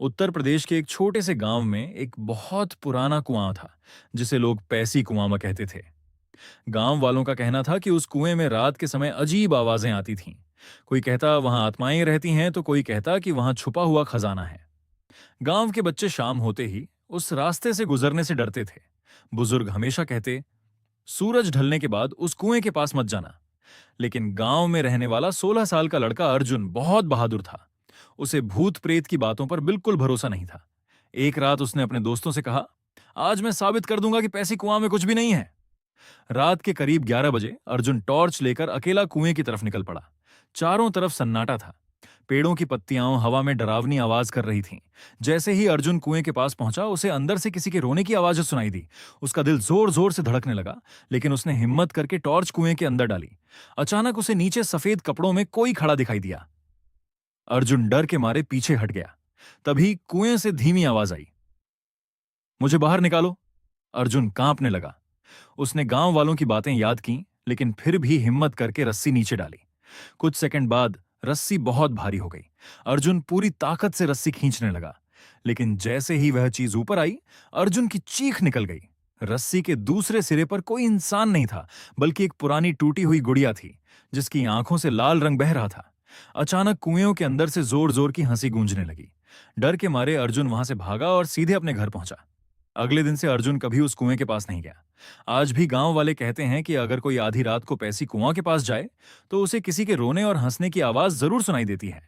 उत्तर प्रदेश के एक छोटे से गांव में एक बहुत पुराना कुआं था जिसे लोग पैसी कुआं कहते थे। गांव वालों का कहना था कि उस कुएं में रात के समय अजीब आवाजें आती थीं। कोई कहता वहां आत्माएं रहती हैं तो कोई कहता कि वहां छुपा हुआ खजाना है। गांव के बच्चे शाम होते ही उस रास्ते से गुजरने से डरते थे। बुजुर्ग हमेशा कहते, सूरज ढलने के बाद उस कुएं के पास मत जाना। लेकिन गांव में रहने वाला 16 साल का लड़का अर्जुन बहुत बहादुर था। उसे भूत प्रेत की बातों पर बिल्कुल भरोसा नहीं था। एक रात उसने अपने दोस्तों से कहा, आज मैं साबित कर दूंगा कि पैसी कुआं में कुछ भी नहीं है। रात के करीब 11 बजे अर्जुन टॉर्च लेकर अकेला कुएं की तरफ निकल पड़ा। चारों तरफ सन्नाटा था। पेड़ों की पत्तियां हवा में डरावनी आवाज कर रही थीं। जैसे ही अर्जुन कुएं के पास पहुंचा उसे अंदर से किसी के रोने की आवाज सुनाई दी। उसका दिल जोर जोर से धड़कने लगा, लेकिन उसने हिम्मत करके टॉर्च कुएं के अंदर डाली। अचानक उसे नीचे सफेद कपड़ों में कोई खड़ा दिखाई दिया। अर्जुन डर के मारे पीछे हट गया। तभी कुएं से धीमी आवाज आई, मुझे बाहर निकालो। अर्जुन कांपने लगा। उसने गांव वालों की बातें याद की, लेकिन फिर भी हिम्मत करके रस्सी नीचे डाली। कुछ सेकंड बाद रस्सी बहुत भारी हो गई। अर्जुन पूरी ताकत से रस्सी खींचने लगा, लेकिन जैसे ही वह चीज ऊपर आई, अर्जुन की चीख निकल गई। रस्सी के दूसरे सिरे पर कोई इंसान नहीं था, बल्कि एक पुरानी टूटी हुई गुड़िया थी, जिसकी आंखों से लाल रंग बह रहा था। अचानक कुएं के अंदर से जोर जोर की हंसी गूंजने लगी। डर के मारे अर्जुन वहां से भागा और सीधे अपने घर पहुंचा। अगले दिन से अर्जुन कभी उस कुएं के पास नहीं गया। आज भी गांव वाले कहते हैं कि अगर कोई आधी रात को पैसी कुआं के पास जाए तो उसे किसी के रोने और हंसने की आवाज जरूर सुनाई देती है।